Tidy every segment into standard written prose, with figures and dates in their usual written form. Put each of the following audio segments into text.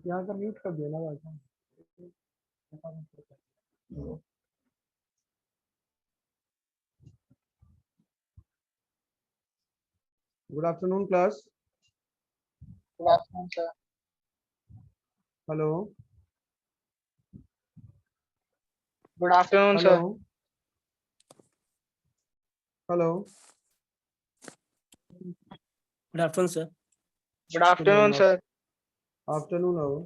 यहाँ का म्यूट कर दिया ना भाई। Good afternoon class. Good afternoon, sir. Hello Good afternoon, hello sir. Hello Good afternoon, sir. Good afternoon, sir. Afternoon आओ।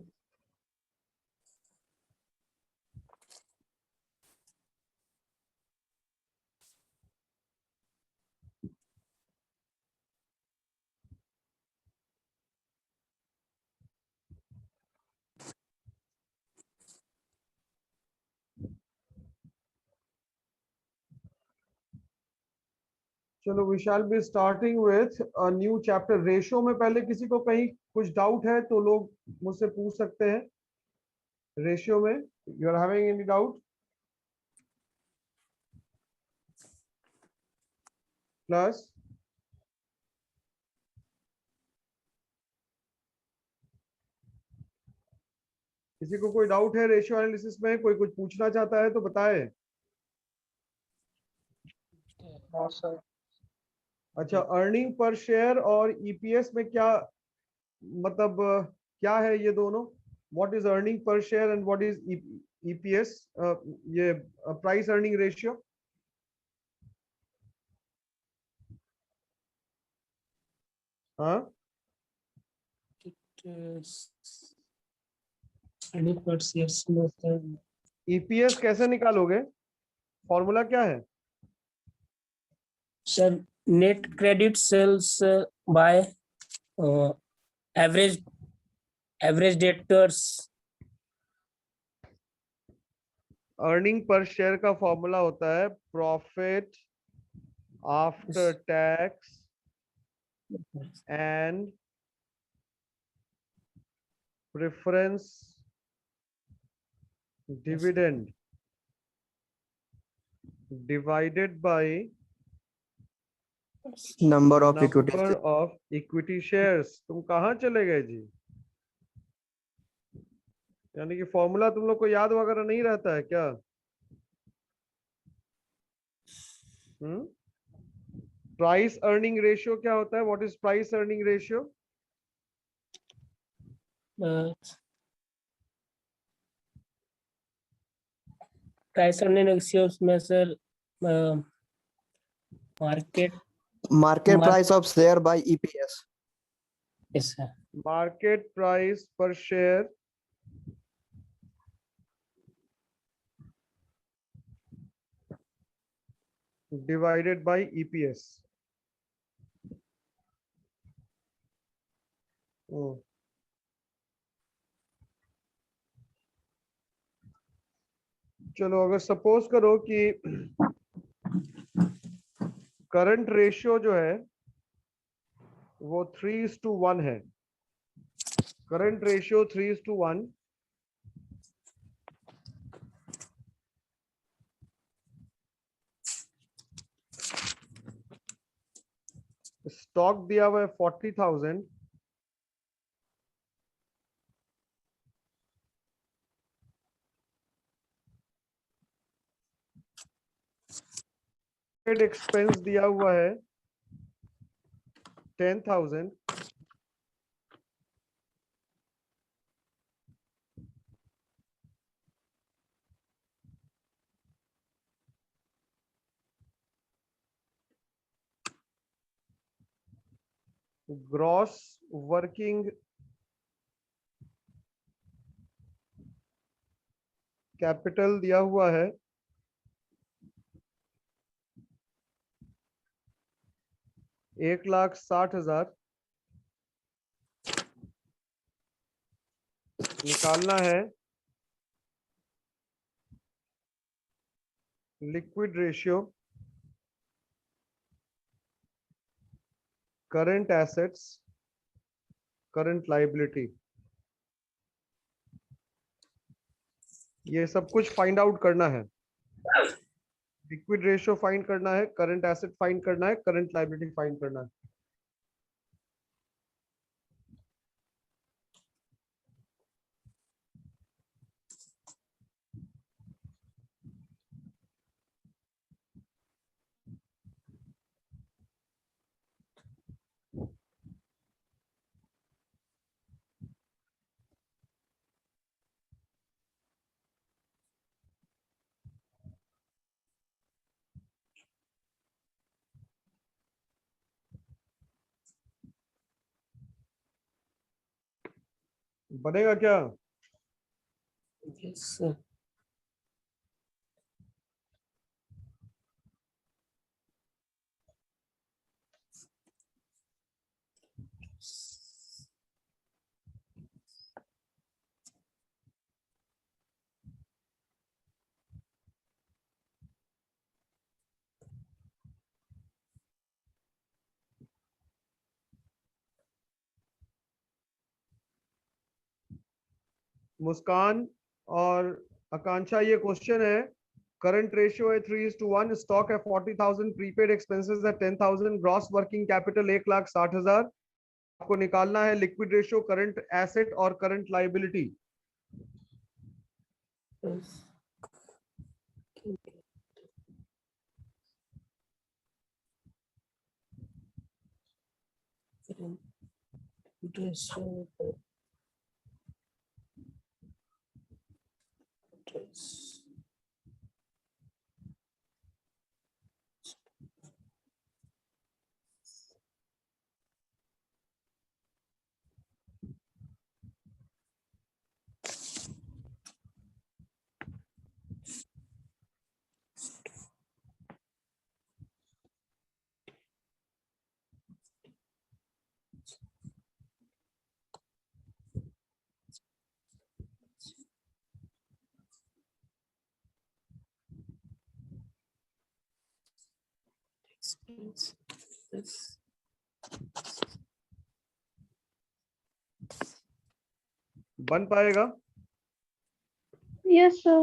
चलो we shall be starting with a new chapter. Ratio में पहले किसी को कहीं कुछ डाउट है तो लोग मुझसे पूछ सकते हैं। रेशियो में you are having any doubt class? किसी को कोई डाउट है रेशियो एनालिसिस में? कोई कुछ पूछना चाहता है तो बताए। No, sir. अच्छा, अर्निंग पर शेयर और ईपीएस में क्या मतलब क्या है ये दोनों? What is earning per share and what is EPS? ये प्राइस अर्निंग रेशियो। हाँ, ईपीएस कैसे निकालोगे? फॉर्मूला क्या है? Sir, net credit sales by average debtors. Earning per share का फॉर्मूला होता है profit after tax and preference dividend divided by number of equity. Number of equity shares. तुम कहाँ चले गए जी? यानी कि फॉर्मूला तुम लोग को याद वगैरह नहीं रहता है क्या? प्राइस अर्निंग रेशियो क्या होता है? What is price earning ratio? Price earning ratios में sir market price of share by EPS. yes sir. Market price per share divided by EPS. चलो अगर सपोज करो कि करंट रेशियो जो है वो 3:1 है। Current ratio 3:1। स्टॉक दिया हुआ है 40,000। एक्सपेंस दिया हुआ है 10,000। ग्रॉस वर्किंग कैपिटल दिया हुआ है 1,60,000। निकालना है liquid ratio, current assets, current liability. ये सब कुछ फाइंड आउट करना है। लिक्विड रेशियो फाइंड करना है, करंट एसेट फाइंड करना है, करंट लाइबिलिटी फाइंड करना है। बनेगा क्या? Yes, sir. मुस्कान और आकांक्षा, ये क्वेश्चन है। करंट रेशियो है 3:1, स्टॉक है 40,000, प्रीपेड एक्सपेंसेस है 10,000, ग्रॉस वर्किंग कैपिटल 1,60,000। आपको निकालना है लिक्विड रेशियो, करंट एसेट और current liability. Yes. Yes. Yes. Yes. बन पाएगा? Yes, sir.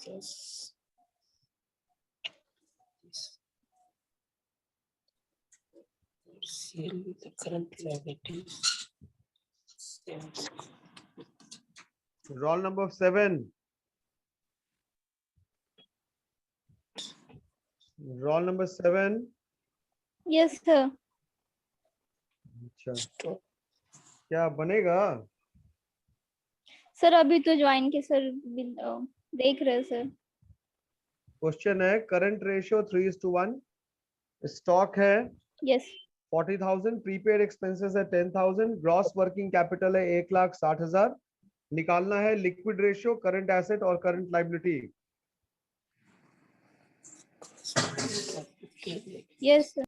Yes. CL with the current liabilities. Roll number 7। Roll number 7। Yes, sir. अच्छा, Stock. क्या बनेगा? सर अभी तो ज्वाइन के सर देख रहे हैं सर। क्वेश्चन है करंट रेशियो 3:1, स्टॉक है यस 40,000, प्रीपेड एक्सपेंसेस है 10,000, ग्रॉस वर्किंग कैपिटल है 1,60,000। निकालना है लिक्विड रेशियो, करंट एसेट और करंट लाइबिलिटी। Yes sir.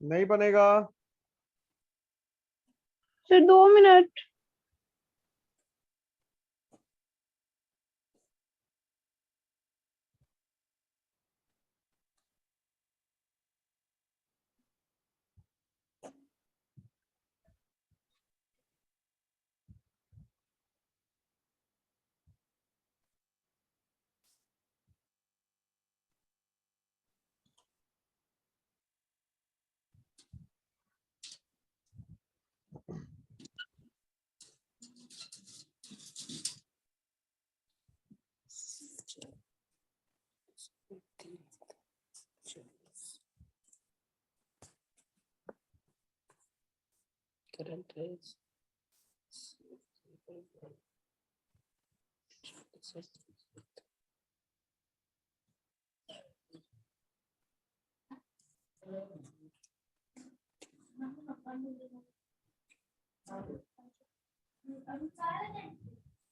नहीं बनेगा? Sir 2 minute.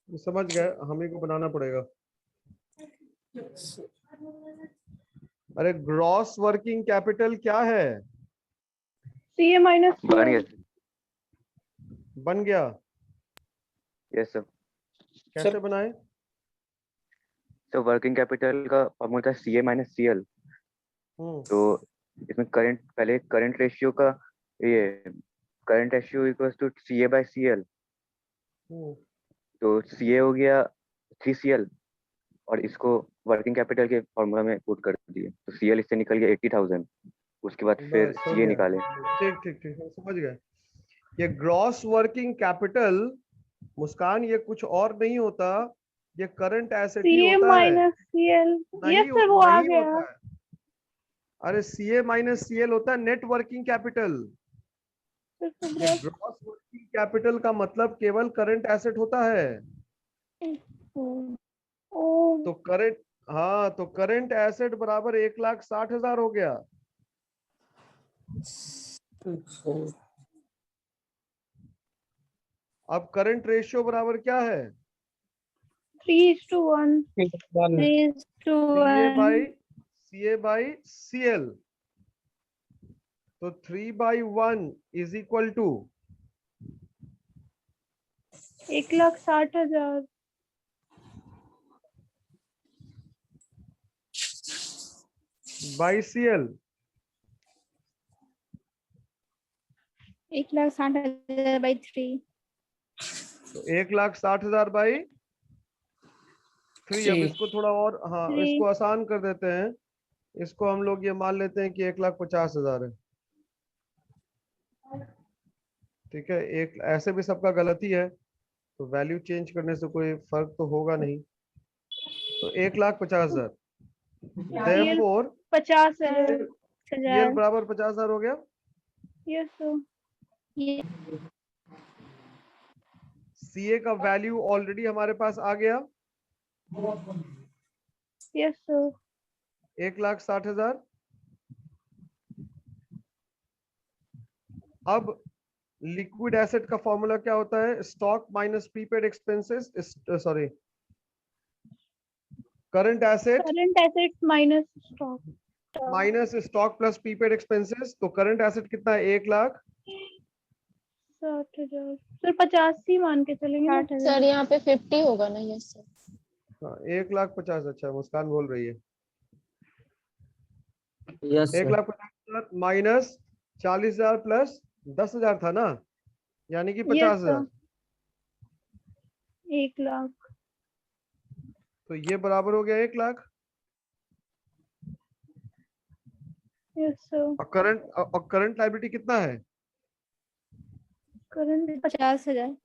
समझ गए, हमें को बनाना पड़ेगा। अरे ग्रॉस वर्किंग कैपिटल क्या है? CA minus बन CL. गया। बन गया? Yes sir. कैसे बनाए? तो वर्किंग कैपिटल का फॉर्मूला था CA माइनस CL। तो इसमें पहले करंट रेशियो का ये current ratio equals to CA by CL। तो CA हो गया 3CL और इसको वर्किंग कैपिटल के फॉर्मूला में पुट कर दिए, तो CL इससे निकल गया 80,000। उसके बाद फिर बस हो CA गया। निकाले। ठीक ठीक ठीक, हम समझ गए। ये ग्रॉस वर्किंग कैपिटल मुस्कान ये कुछ और नहीं होता, ये करंट एसेट ही CA होता है। minus CL. नहीं Yes sir, वो आ नहीं गया. होता है। अरे CA माइनस CL होता है net working capital. Sir, so ये gross. ग्रॉस वर्किंग कैपिटल का मतलब केवल करंट एसेट होता है। Oh, तो करंट, हाँ तो करंट एसेट बराबर 1,60,000 हो गया। अब करंट रेशियो बराबर क्या है? 3:1. 3:1. CA by CL। तो 3/1 is equal to 1,60,000. By CL। 1,60,000 by 3. तो 1,60,000 बाई 3। अब इसको थोड़ा और, हाँ Three. इसको आसान कर देते हैं। इसको हम लोग ये मान लेते हैं कि 1,50,000 है। ठीक है, एक ऐसे भी सबका गलती है, तो वैल्यू चेंज करने से कोई फर्क तो होगा नहीं। तो 1,50,000 देयरफॉर 50,000. CL बराबर 50,000 हो गया। Yes sir. CA का वैल्यू ऑलरेडी हमारे पास आ गया, Yes sir. 1,60,000। अब लिक्विड एसेट का फॉर्मूला क्या होता है? Stock minus prepaid expenses, sorry current asset Current assets minus stock. Minus stock plus prepaid expenses. तो करंट एसेट कितना है? 1,60,000। 60,000. सर 85 मान के चलेंगे ना? सर यहाँ पे 50 होगा ना? Yes sir. हाँ 1,50,000। अच्छा मुस्कान बोल रही है। यस 1,50,000 माइनस 40,000 प्लस 10,000 था ना, यानी कि Yes 50,000। sir. 1,00,000. तो ये बराबर हो गया 1,00,000। Yes sir. और करंट लायबिलिटी कितना है? Current 50,000.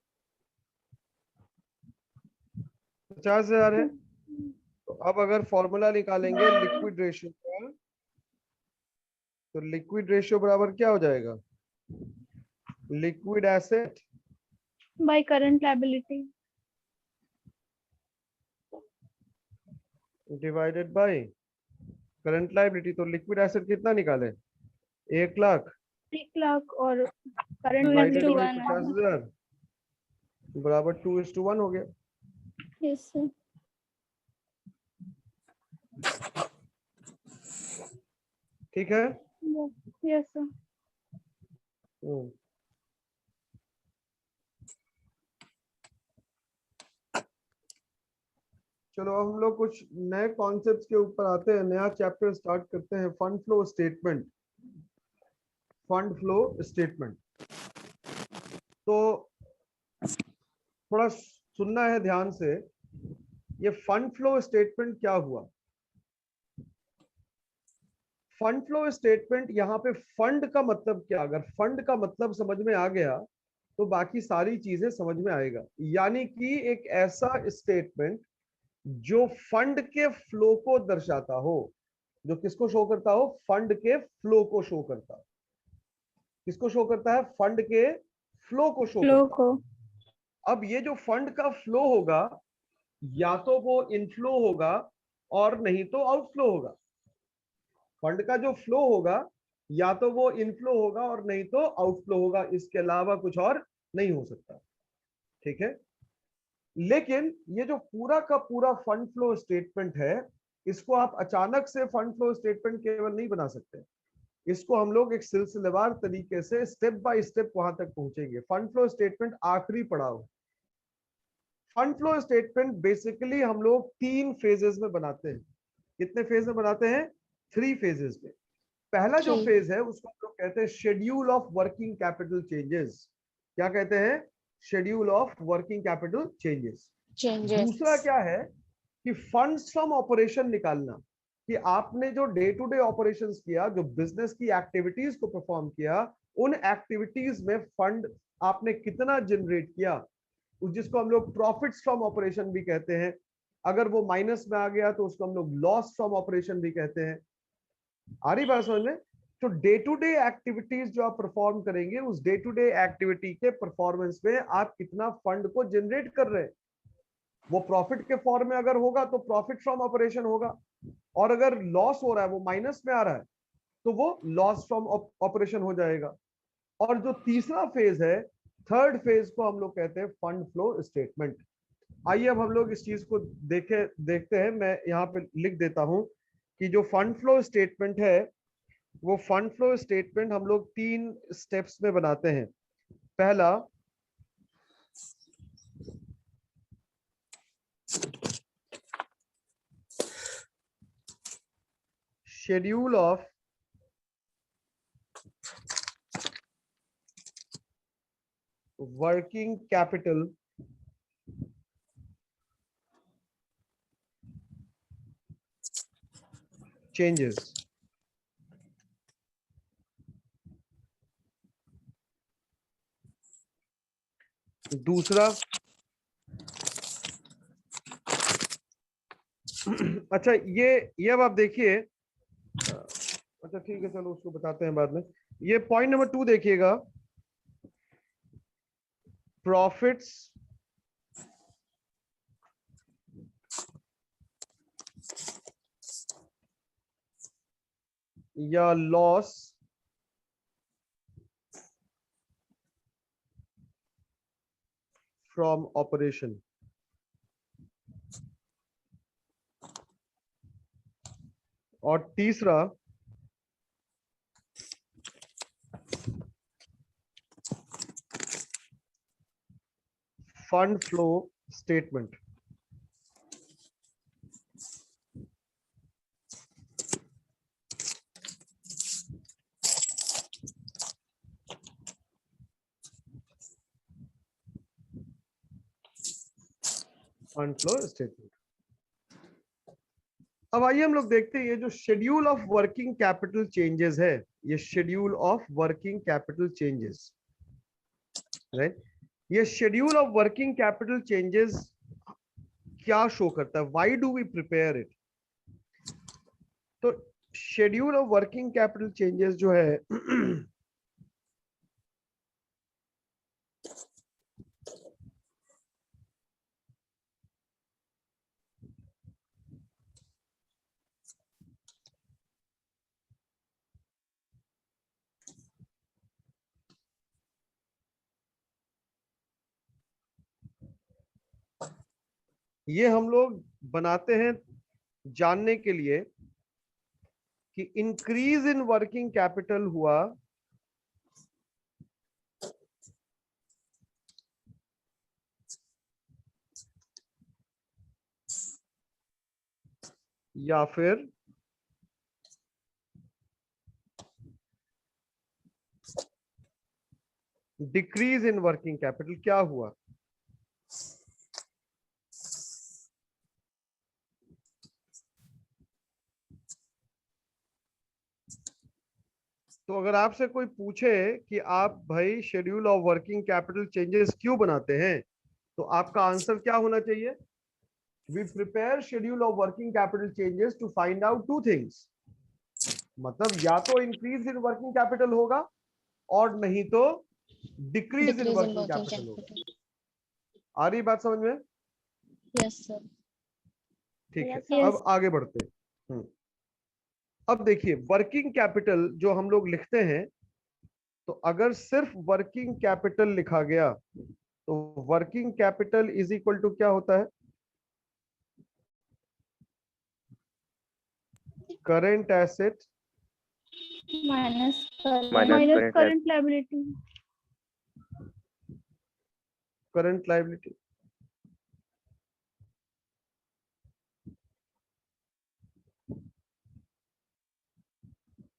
50,000 है। तो अब अगर फॉर्मूला निकालेंगे लिक्विड रेशियो का, तो लिक्विड रेशियो बराबर क्या हो जाएगा? Liquid asset by current liability. Divided by current liability. तो लिक्विड एसेट कितना निकाले? 1,00,000 1,00,000 और current डिवाइडेड बाय liability. 50,000 बराबर 2:1 हो गया। Yes sir. ठीक है। Yes sir. चलो अब हम लोग कुछ नए कॉन्सेप्ट्स के ऊपर आते हैं, नया चैप्टर स्टार्ट करते हैं। Fund flow statement. Fund flow statement तो थोड़ा सुनना है ध्यान से। ये फंड फ्लो स्टेटमेंट क्या हुआ? फंड फ्लो स्टेटमेंट, यहाँ पे फंड का मतलब क्या? अगर फंड का मतलब समझ में आ गया तो बाकी सारी चीजें समझ में आएगा। यानी कि एक ऐसा स्टेटमेंट जो फंड के फ्लो को दर्शाता हो। जो किसको शो करता हो? फंड के फ्लो को शो करता। किसको शो करता है? फंड के फ्लो को शो फ्लो करता को। है। अब ये जो फंड का फ्लो होगा या तो वो इनफ्लो होगा और नहीं तो आउटफ्लो होगा। फंड का जो फ्लो होगा या तो वो इनफ्लो होगा और नहीं तो आउटफ्लो होगा, इसके अलावा कुछ और नहीं हो सकता। ठीक है, लेकिन ये जो पूरा का पूरा फंड फ्लो स्टेटमेंट है, इसको आप अचानक से फंड फ्लो स्टेटमेंट केवल नहीं बना सकते। इसको हम लोग एक सिलसिलेवार तरीके से स्टेप बाय स्टेप वहां तक पहुंचेंगे। फंड फ्लो स्टेटमेंट आखिरी पड़ाव। फंड फ्लो स्टेटमेंट बेसिकली हम लोग 3 फेजेस में बनाते हैं। कितने फेज में बनाते हैं? 3 फेजेस में। पहला जो जी। फेज है उसको हम लोग कहते हैं schedule of working capital changes. क्या कहते हैं? Schedule of working capital changes. Changes. दूसरा क्या है कि फंड्स फ्रॉम ऑपरेशन निकालना, कि आपने जो डे टू डे ऑपरेशंस किया, जो बिजनेस की एक्टिविटीज को परफॉर्म किया, उन एक्टिविटीज में फंड आपने कितना जनरेट किया, जिसको हम लोग प्रॉफिट्स फ्रॉम ऑपरेशन भी कहते हैं। अगर वो माइनस में आ गया तो उसको हम लोग लॉस फ्रॉम ऑपरेशन भी कहते हैं। आ रही बात समझ में? तो डे टू डे एक्टिविटीज जो आप परफॉर्म करेंगे, उस डे टू डे एक्टिविटी के परफॉर्मेंस में आप कितना फंड को जनरेट कर रहे हैं। वो प्रॉफिट के फॉर्म में अगर होगा तो प्रॉफिट फ्रॉम ऑपरेशन होगा, और अगर लॉस हो रहा है, वो माइनस में आ रहा है, तो वो लॉस फ्रॉम ऑपरेशन हो जाएगा। और जो तीसरा फेज है, थर्ड फेज को हम लोग कहते हैं फंड फ्लो स्टेटमेंट। आइए अब हम लोग इस चीज को देखते हैं। मैं यहाँ पे लिख देता हूं कि जो फंड फ्लो स्टेटमेंट है, वो फंड फ्लो स्टेटमेंट हम लोग 3 स्टेप्स में बनाते हैं। पहला, schedule of working capital changes. दूसरा, अच्छा ये अब आप देखिए, अच्छा ठीक है, चलो उसको बताते हैं बाद में। ये पॉइंट नंबर 2 देखिएगा, प्रॉफिट्स या लॉस फ्रॉम ऑपरेशन। और तीसरा, fund flow statement. Fund flow statement. अब आइए हम लोग देखते हैं ये जो schedule of working capital changes है, ये schedule of working capital changes, right? ये schedule of working capital changes क्या शो करता है? Why do we prepare it? तो schedule of working capital changes जो है ये हम लोग बनाते हैं जानने के लिए कि इंक्रीज इन वर्किंग कैपिटल हुआ या फिर डिक्रीज इन वर्किंग कैपिटल क्या हुआ। तो अगर आपसे कोई पूछे कि आप भाई schedule of working capital changes क्यों बनाते हैं, तो आपका आंसर क्या होना चाहिए? We prepare schedule of working capital changes to find out 2 things. मतलब या तो इंक्रीज इन वर्किंग कैपिटल होगा और नहीं तो decrease in Decrease in working working capital होगा। capital. आ रही बात समझ में? Yes, sir. ठीक है, Yes. अब आगे बढ़ते हैं। अब देखिए वर्किंग कैपिटल जो हम लोग लिखते हैं, तो अगर सिर्फ वर्किंग कैपिटल लिखा गया तो working capital is equal to क्या होता है? Current asset minus current. Minus current current liability. Current liability.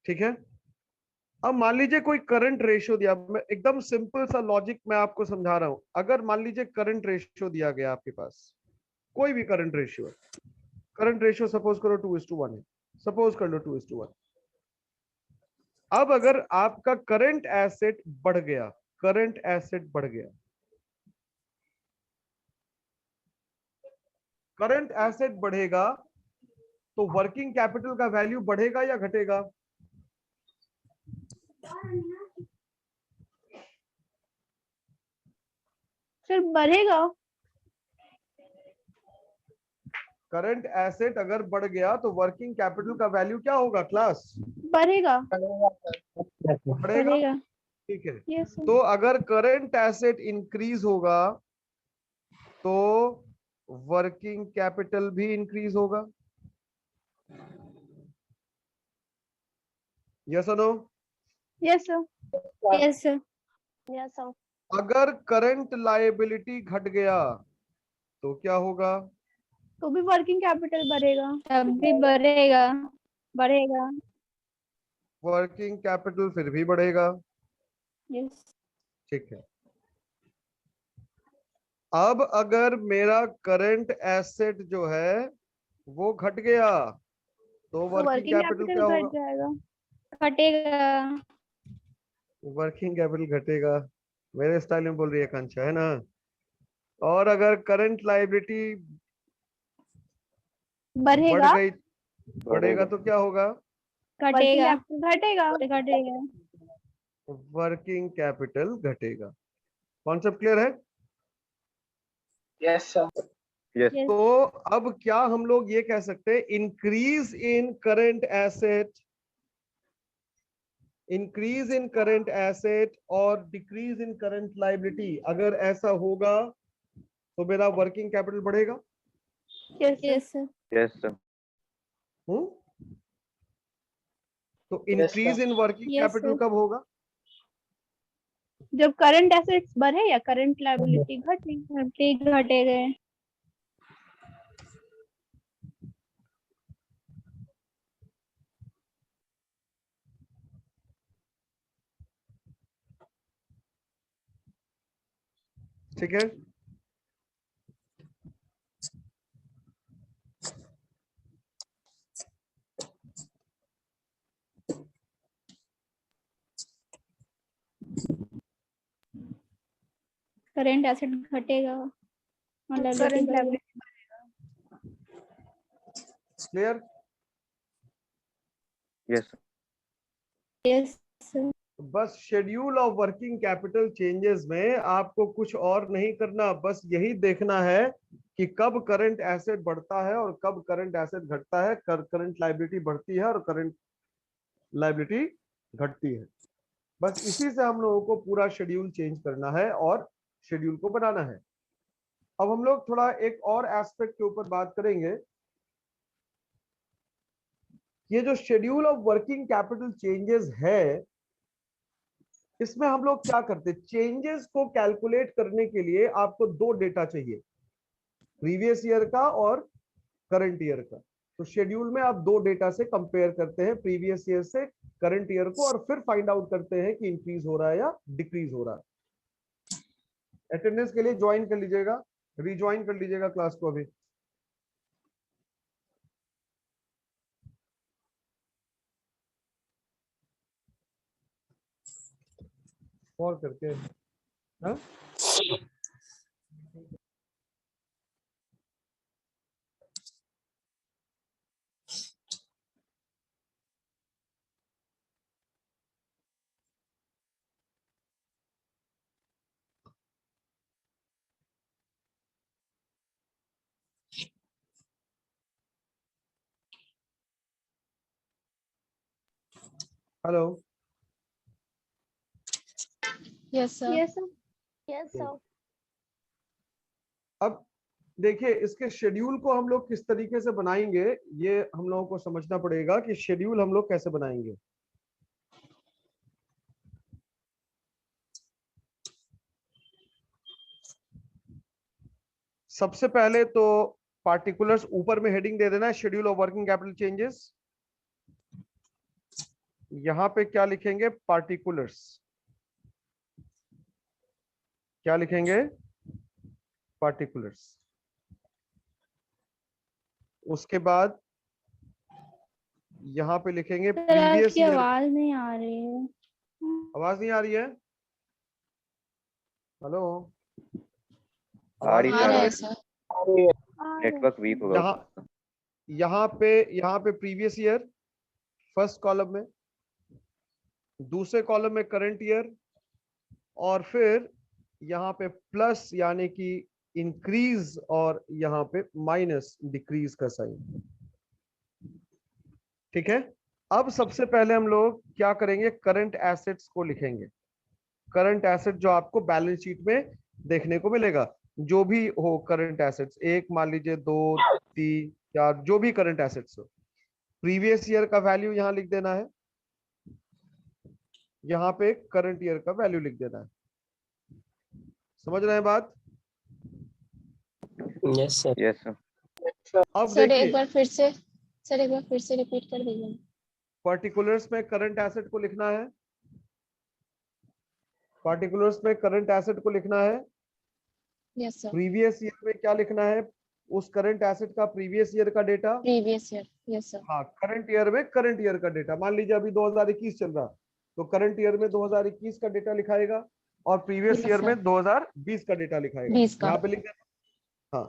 ठीक है, अब मान लीजिए कोई करंट रेशियो दिया, मैं एकदम सिंपल सा लॉजिक मैं आपको समझा रहा हूं। अगर मान लीजिए करंट रेशियो दिया गया आपके पास, कोई भी करंट रेशियो है, करंट रेशियो सपोज करो 2:1 है, सपोज कर लो 2:1। अब अगर आपका करंट एसेट बढ़ गया, करंट एसेट बढ़ गया, करंट एसेट बढ़ेगा तो वर्किंग कैपिटल का वैल्यू बढ़ेगा या घटेगा? सर बढ़ेगा। करंट एसेट अगर बढ़ गया तो वर्किंग कैपिटल का वैल्यू क्या होगा क्लास? बढ़ेगा। बढ़ेगा। बढ़ेगा। ठीक है, यस सर। तो अगर करंट एसेट इंक्रीज होगा तो वर्किंग कैपिटल भी इंक्रीज होगा। यस और no? Yes sir. Yes, sir. Yes, sir. अगर करंट लायबिलिटी घट गया तो क्या होगा? तो भी वर्किंग कैपिटल बढ़ेगा। तब भी बढ़ेगा। बढ़ेगा। वर्किंग कैपिटल फिर भी बढ़ेगा। Yes. ठीक है, अब अगर मेरा करंट एसेट जो है वो घट गया तो तो वर्किंग वर्किंग कैपिटल कैपिटल क्या घट होगा? जाएगा। घटेगा। वर्किंग कैपिटल घटेगा। मेरे स्टाइल में बोल रही है कांचा, है ना? और अगर करंट लायबिलिटी बढ़ बढ़ेगा। गई, बढ़ेगा तो क्या होगा? वर्किंग घटेगा। कैपिटल घटेगा। घटेगा। वर्किंग कैपिटल घटेगा। कॉन्सेप्ट क्लियर है? Yes, sir. yes, Yes. तो अब क्या हम लोग ये कह सकते हैं, increase in current asset, increase in current asset और डिक्रीज इन करंट लायबिलिटी, अगर ऐसा होगा तो मेरा वर्किंग कैपिटल बढ़ेगा। Yes sir. Yes, sir. yes, sir. हम्म, तो Yes, increase sir. In working Yes, capital sir. कब होगा? जब करंट एसेट्स बढ़े या करंट लायबिलिटी घटे। घटेगा। ठीक है, करंट एसेट घटेगा और करंट liability बढ़ेगा। Liability. Clear? Yes, sir. Yes, sir. बस schedule of working capital changes में आपको कुछ और नहीं करना, बस यही देखना है कि कब करंट एसेट बढ़ता है और कब करंट एसेट घटता है, करंट लायबिलिटी बढ़ती है और करंट लायबिलिटी घटती है। बस इसी से हम लोगों को पूरा शेड्यूल चेंज करना है और शेड्यूल को बनाना है। अब हम लोग थोड़ा एक और एस्पेक्ट के ऊपर बात करेंगे। ये जो schedule of working capital changes है, इसमें हम लोग क्या करते हैं, चेंजेस को कैलकुलेट करने के लिए आपको दो डेटा चाहिए, प्रीवियस ईयर का और करंट ईयर का। तो शेड्यूल में आप दो डेटा से कंपेयर करते हैं, प्रीवियस ईयर से करंट ईयर को, और फिर फाइंड आउट करते हैं कि इंक्रीज हो रहा है या डिक्रीज हो रहा है। अटेंडेंस के लिए ज्वाइन कर लीजिएगा, रिज्वाइन कर लीजिएगा क्लास को अभी। और करके हाँ? Hello, Yes, sir. Yes, sir. Yes, sir. अब देखिए इसके शेड्यूल को हम लोग किस तरीके से बनाएंगे, ये हम लोगों को समझना पड़ेगा कि शेड्यूल हम लोग कैसे बनाएंगे। सबसे पहले तो पार्टिकुलर्स ऊपर में हेडिंग दे देना है, schedule of working capital changes. यहां पे क्या लिखेंगे, पार्टिकुलर्स। क्या लिखेंगे, पार्टिकुलर्स। उसके बाद यहाँ पे लिखेंगे सर प्रीवियस आपकी ईयर। आवाज नहीं आ रही है। आवाज नहीं आ रही है? हेलो, आ आवाज रही नहीं आ आ रहा रही है है? सर. नेटवर्क वीक होगा यहाँ उसका। यहाँ पे प्रीवियस ईयर फर्स्ट कॉलम में, दूसरे कॉलम में करंट ईयर, और फिर यहाँ पे प्लस यानी कि इंक्रीज, और यहाँ पे माइनस डिक्रीज का साइन। ठीक है, अब सबसे पहले हम लोग क्या करेंगे, करंट एसेट्स को लिखेंगे। करंट एसेट जो आपको बैलेंस शीट में देखने को मिलेगा, जो भी हो करंट एसेट्स, एक मान लीजिए, 2, 3, 4, जो भी करंट एसेट्स हो, प्रीवियस ईयर का वैल्यू यहां लिख देना है, यहां पे करंट ईयर का वैल्यू लिख देना है। समझ रहे हैं बात? Yes, sir. Yes sir. अब सर देखिए एक बार फिर से, सर एक बार फिर से रिपीट कर दीजिए. पर्टिकुलर्स में करंट एसेट को लिखना है, पार्टिकुलर्स में करंट एसेट को लिखना है। Yes sir. प्रीवियस ईयर में क्या लिखना है, उस करंट एसेट का प्रीवियस ईयर का data. Previous year. Yes sir. हाँ, करंट ईयर में करंट ईयर का डेटा। मान लीजिए अभी 2021 चल रहा, तो करंट ईयर में 2021 का डेटा लिखाएगा, और प्रीवियस Yes, ईयर में sir. 2020 का डेटा लिखाएगा। 20 का. यहाँ पे लिख देना। हाँ,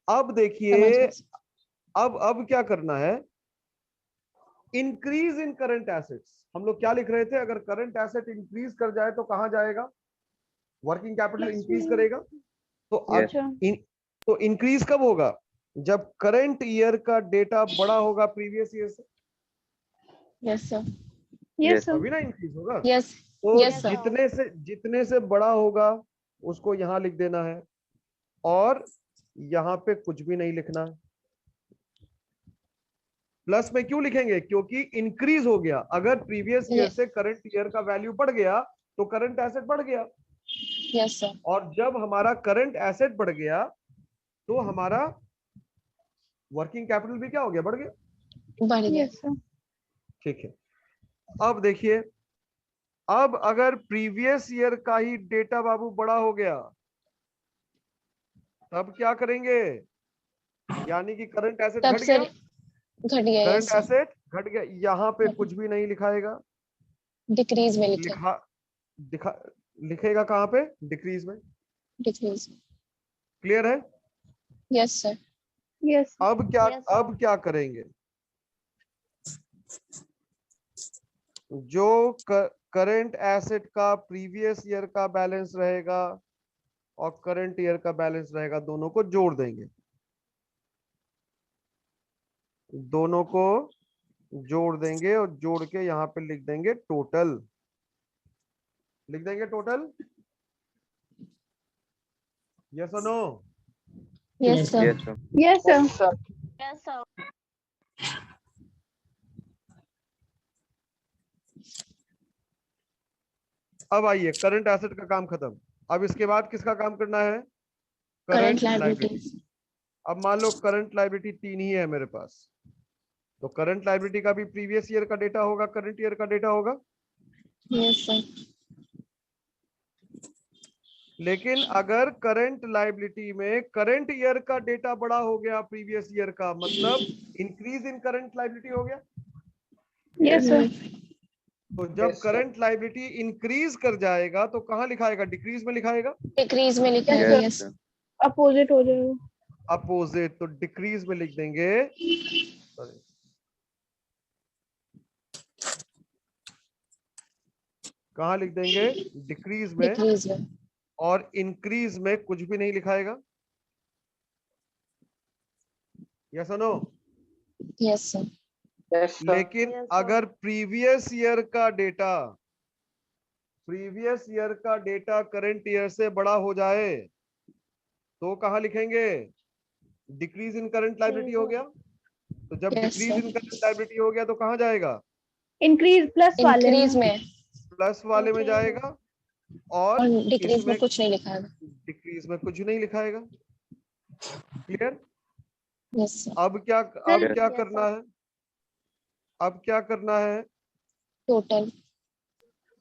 अब समझ देखिए, गया सर. अब क्या करना है, इंक्रीज इन करंट एसेट्स। हम लोग क्या लिख रहे थे, अगर करंट एसेट इंक्रीज कर जाए तो कहां जाएगा, वर्किंग कैपिटल इंक्रीज करेगा। तो अब Yes. तो इंक्रीज कब होगा, जब करंट ईयर का डेटा बड़ा होगा प्रीवियस ईयर से, यस सर. Yes, sir. तभी ना इंक्रीज होगा। यस. तो Yes, sir. जितने से बड़ा होगा उसको यहां लिख देना है, और यहां पे कुछ भी नहीं लिखना है। प्लस में क्यों लिखेंगे, क्योंकि इंक्रीज हो गया। अगर प्रीवियस ईयर से करंट ईयर का वैल्यू बढ़ गया तो करंट एसेट बढ़ गया, यस सर. और जब हमारा करंट एसेट बढ़ गया तो हमारा वर्किंग कैपिटल भी क्या हो गया, बढ़ गया। बढ़ गया. Yes, sir. ठीक है, अब देखिए, अब अगर प्रीवियस ईयर का ही डेटा बाबू बड़ा हो गया, तब क्या करेंगे, यानी कि करंट एसेट तब घट से गया, घट गया. Current yes sir. एसेट घट गया, यहाँ पे कुछ भी नहीं लिखाएगा, डिक्रीज में लिखे. लिखा दिखा लिखेगा कहाँ पे, डिक्रीज में। डिक्रीज. क्लियर है? Yes sir. Yes, sir. अब क्या करेंगे, जो करंट एसेट का प्रीवियस ईयर का बैलेंस रहेगा और करंट ईयर का बैलेंस रहेगा, दोनों को जोड़ देंगे। दोनों को जोड़ देंगे और जोड़ के यहाँ पे लिख देंगे टोटल। लिख देंगे टोटल। यस और no? Yes sir. Yes sir. Yes, sir. Yes, sir. Yes sir. अब आइए, करंट एसेट का काम खत्म। अब इसके बाद किसका काम करना है, करंट लायबिलिटी। लायबिलिटीज. अब मान लो करंट लायबिलिटी 3 ही है मेरे पास, तो करंट लायबिलिटी का भी प्रीवियस ईयर का डेटा होगा, करंट ईयर का डेटा होगा। Yes sir. लेकिन अगर करंट लायबिलिटी में करंट ईयर का डेटा बड़ा हो गया प्रीवियस ईयर का, मतलब इंक्रीज इन करंट लायबिलिटी हो गया। Yes, sir. तो जब Yes, sir. Current liability increase कर जाएगा तो कहाँ लिखाएगा, डिक्रीज में लिखाएगा। डिक्रीज में लिखा है. Yes yes. सर। Opposite हो जाएगा. अपोजिट, तो डिक्रीज में लिख देंगे। Sorry. कहाँ लिख देंगे, डिक्रीज में। डिक्रीज में. और इंक्रीज में कुछ भी नहीं लिखाएगा। यस और no? Yes sir. Yes, sir. लेकिन अगर प्रीवियस ईयर का डेटा करंट ईयर से बड़ा हो जाए तो कहाँ लिखेंगे? डिक्रीज इन करंट लायबिलिटी हो गया। तो जब Yes, डिक्रीज sir. इन करंट लायबिलिटी हो गया तो कहाँ जाएगा? इंक्रीज प्लस वाले Increase में। में प्लस वाले में जाएगा और और डिक्रीज इसमें में कुछ नहीं लिखा है। डिक्रीज में कुछ नहीं लिखाएगा। क्लियर? Yes, sir. अब क्या करना है? अब क्या करना है? Total.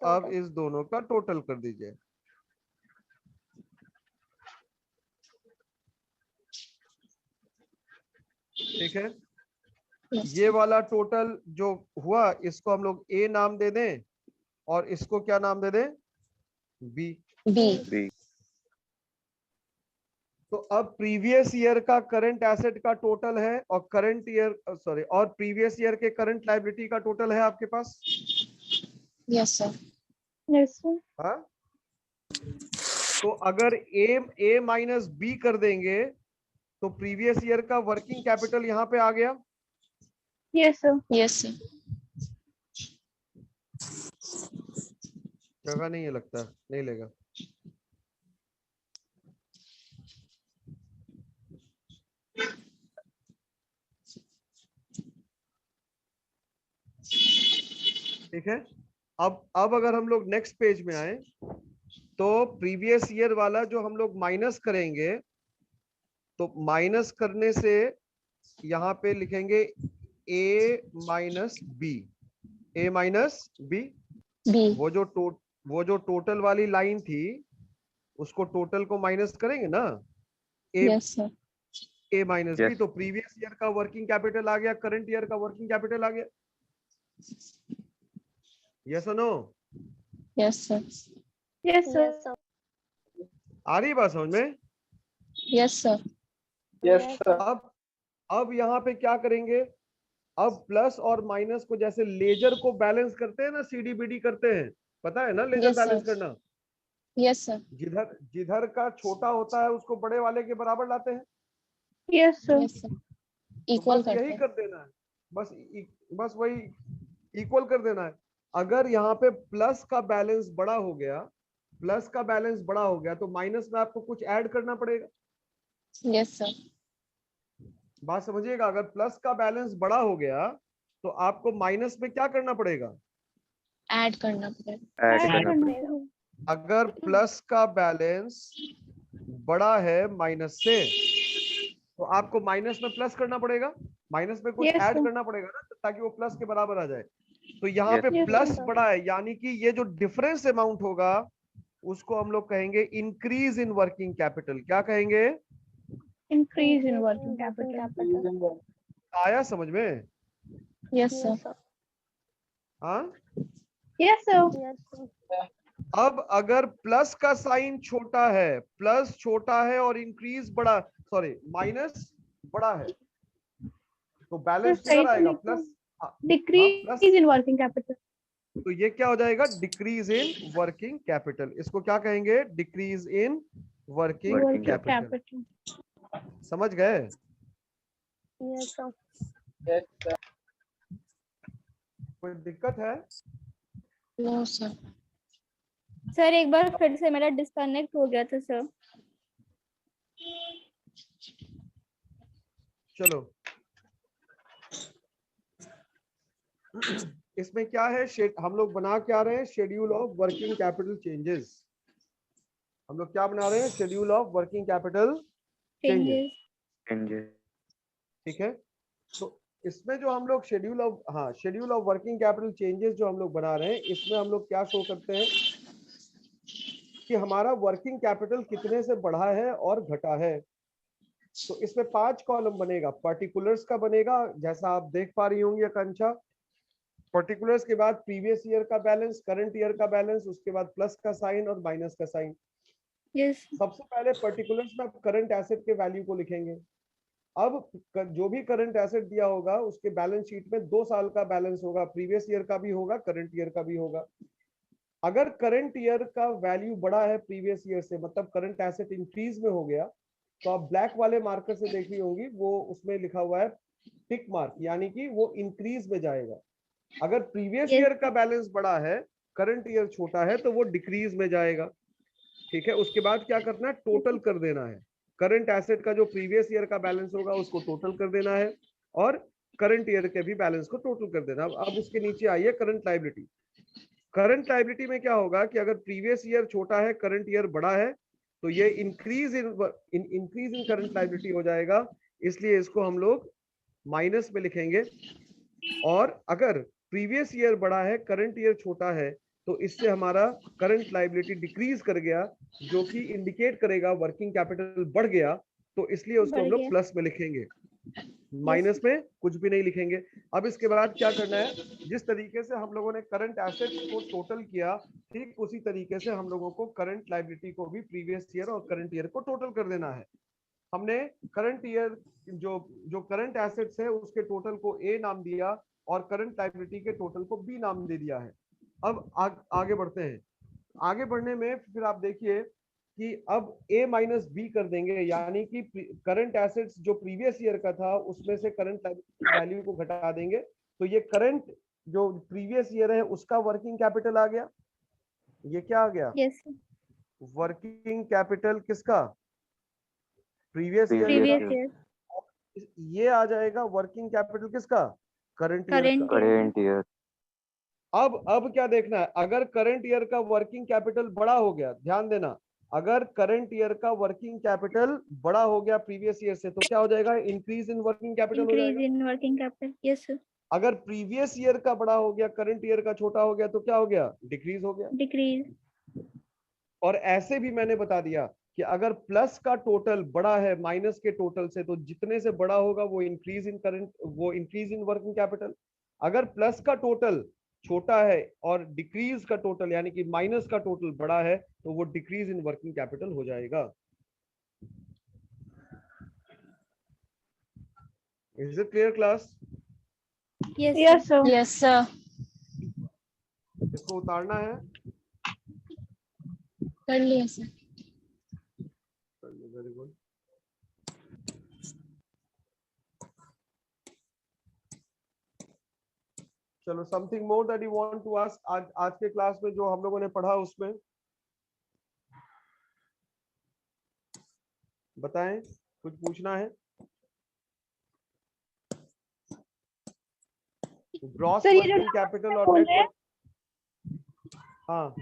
अब इस दोनों का टोटल कर दीजिए। ठीक है, Yes, ये sir. वाला टोटल जो हुआ इसको हम लोग ए नाम दे दें और इसको क्या नाम दे दें? बी। B. तो अब प्रीवियस ईयर का करंट एसेट का टोटल है और और प्रीवियस ईयर के करंट लायबिलिटी का टोटल है आपके पास। Yes, sir. Yes sir. हाँ, तो अगर ए माइनस बी कर देंगे तो प्रीवियस ईयर का वर्किंग कैपिटल यहाँ पे आ गया। Yes sir. Yes, sir. जगह नहीं है लगता, नहीं लेगा। ठीक है, अब अगर हम लोग नेक्स्ट पेज में आए तो प्रीवियस ईयर वाला जो हम लोग माइनस करेंगे तो माइनस करने से यहाँ पे लिखेंगे ए माइनस बी। ए माइनस बी, B. वो जो टोटल वाली लाइन थी उसको टोटल को माइनस करेंगे ना, Yes, sir. A minus B. Yes. तो प्रीवियस ईयर का वर्किंग कैपिटल आ गया, करंट ईयर का वर्किंग कैपिटल आ गया। यस और no? Yes, sir. Yes sir. आ रही बात समझ में? Yes, sir. Yes, sir. अब यहाँ पे क्या करेंगे? अब प्लस और माइनस को जैसे लेजर को बैलेंस करते हैं ना, सीडीबीडी करते हैं, पता है ना लेजर Yes, sir. बैलेंस करना। Yes, sir. जिधर का छोटा होता है उसको बड़े वाले के बराबर लाते हैं। Yes sir. Yes, sir. तो Equal बस करते यही हैं. कर देना है, बस वही इक्वल कर देना है। अगर यहाँ पे प्लस का बैलेंस बड़ा हो गया तो माइनस में आपको कुछ ऐड करना पड़ेगा। Yes, sir. बात समझिएगा, अगर प्लस का बैलेंस बड़ा हो गया तो आपको माइनस में क्या करना पड़ेगा? Add करना पड़ेगा. ऐड ऐड करना करना पड़ेगा। पड़ेगा। अगर प्लस का बैलेंस बड़ा है माइनस से तो आपको माइनस में प्लस करना पड़ेगा, माइनस में कुछ Yes, ऐड sir. करना पड़ेगा ना, ताकि वो प्लस के बराबर आ जाए। तो यहाँ Yes, पे Yes, प्लस sir. बड़ा है, यानी कि ये जो डिफरेंस अमाउंट होगा उसको हम लोग कहेंगे इंक्रीज इन वर्किंग कैपिटल। क्या कहेंगे? Increase in working capital. आया समझ में? Yes, sir. हाँ, यस सर। अब अगर प्लस का साइन छोटा है और इंक्रीज बड़ा, सॉरी माइनस बड़ा है तो बैलेंस सही किधर तो आएगा? लिखा। Plus. Decrease in working capital. तो ये क्या हो जाएगा? Decrease in working capital. इसको क्या कहेंगे? Decrease in working Working capital. Capital. समझ गए? Yes, sir. कोई दिक्कत है? No, sir. सर एक बार फिर से मेरा डिस्कनेक्ट हो गया था सर। चलो, इसमें क्या है? हम लोग बना क्या रहे हैं? Schedule of working capital changes. हम लोग क्या बना रहे हैं? Schedule of working capital changes. Changes. ठीक है, तो इसमें जो हम लोग schedule of working capital changes जो हम लोग बना रहे हैं, इसमें हम लोग क्या शो करते हैं कि हमारा वर्किंग कैपिटल कितने से बढ़ा है और घटा है। तो इसमें 5 कॉलम बनेगा। पर्टिकुलर्स का बनेगा, जैसा आप देख पा रही होंगी आकांक्षा। पर्टिकुलर्स के बाद प्रीवियस ईयर का बैलेंस, करंट ईयर का बैलेंस, उसके बाद प्लस का साइन और माइनस का साइन। यस। सबसे पहले पर्टिकुलर्स में करंट एसेट के वैल्यू को लिखेंगे। अब जो भी करंट एसेट दिया होगा उसके बैलेंस शीट में 2 साल का बैलेंस होगा, प्रीवियस ईयर का भी होगा, करंट ईयर का भी होगा। अगर करंट ईयर का वैल्यू बड़ा है प्रीवियस ईयर से, मतलब करंट एसेट इंक्रीज में हो गया, तो आप ब्लैक वाले मार्कर से देख रही होंगी, वो उसमें लिखा हुआ है टिक मार्क, यानी कि वो इंक्रीज में जाएगा। अगर प्रीवियस Yes. ईयर का बैलेंस बड़ा है, करंट ईयर छोटा है, तो वो डिक्रीज में जाएगा। ठीक है, उसके बाद क्या करना है, टोटल कर देना है। करंट एसेट का जो प्रीवियस ईयर का बैलेंस होगा उसको टोटल कर देना है, और करंट ईयर के भी बैलेंस को टोटल कर देना। अब उसके नीचे आइए करंट लायबिलिटी। करंट लायबिलिटी में क्या होगा कि अगर प्रीवियस ईयर छोटा है, करंट ईयर बड़ा है, तो ये इंक्रीज इन करंट लायबिलिटी हो जाएगा, इसलिए इसको हम लोग माइनस में लिखेंगे। और अगर प्रीवियस ईयर बड़ा है, करंट ईयर छोटा है, तो इससे हमारा करंट लायबिलिटी डिक्रीज कर गया, जो कि इंडिकेट करेगा वर्किंग कैपिटल बढ़ गया, तो इसलिए उसको बढ़ हम लोग गया। प्लस में लिखेंगे, माइनस में कुछ भी नहीं लिखेंगे। अब इसके बाद क्या करना है, जिस तरीके से हम लोगों ने करंट एसेट्स को टोटल किया, ठीक उसी तरीके से हम लोगों को करंट लायबिलिटी को भी प्रीवियस ईयर और करंट ईयर को टोटल कर देना है। हमने करंट ईयर जो करंट एसेट्स है उसके टोटल को ए नाम दिया, और करंट लायबिलिटी के टोटल को बी नाम दे दिया है। अब आगे बढ़ते हैं। आगे बढ़ने में फिर आप देखिए कि अब ए माइनस बी कर देंगे, यानी कि करंट एसेट्स जो प्रीवियस ईयर का था उसमें से करंट वैल्यू को घटा देंगे, तो ये करंट जो प्रीवियस ईयर है उसका वर्किंग कैपिटल आ गया। ये क्या आ गया, Yes. वर्किंग कैपिटल किसका, प्रीवियस ईयर Previous का। year. ये आ जाएगा वर्किंग कैपिटल किसका, करंट ईयर Current का। year. Current year. अब क्या देखना है, अगर करंट ईयर का वर्किंग कैपिटल बड़ा हो गया, ध्यान देना, अगर करंट ईयर का वर्किंग कैपिटल बड़ा हो गया प्रीवियस ईयर से, तो क्या हो जाएगा, इंक्रीज इन वर्किंग कैपिटल हो Increase जाएगा। in working capital. Yes, sir. अगर प्रीवियस ईयर का बड़ा हो गया, करंट ईयर का छोटा हो गया, तो क्या हो गया, डिक्रीज हो गया। Decrease. और ऐसे भी मैंने बता दिया कि अगर प्लस का टोटल बड़ा है माइनस के टोटल से, तो जितने से बड़ा होगा वो इंक्रीज इन वर्किंग कैपिटल। अगर प्लस का टोटल छोटा है और डिक्रीज का टोटल यानी कि माइनस का टोटल बड़ा है, तो वो डिक्रीज इन वर्किंग कैपिटल हो जाएगा। Is it clear class? Yes, Yes, sir. sir. Yes, sir. इसको उतारना है, कर लिया सर। Very good. चलो, something more that you want to ask. आज के क्लास में जो हम लोगों ने पढ़ा उसमें बताएं, कुछ पूछना है? ग्रॉस Sir, ये जो वर्किंग कैपिटल और बोल नेट रहे हैं, हाँ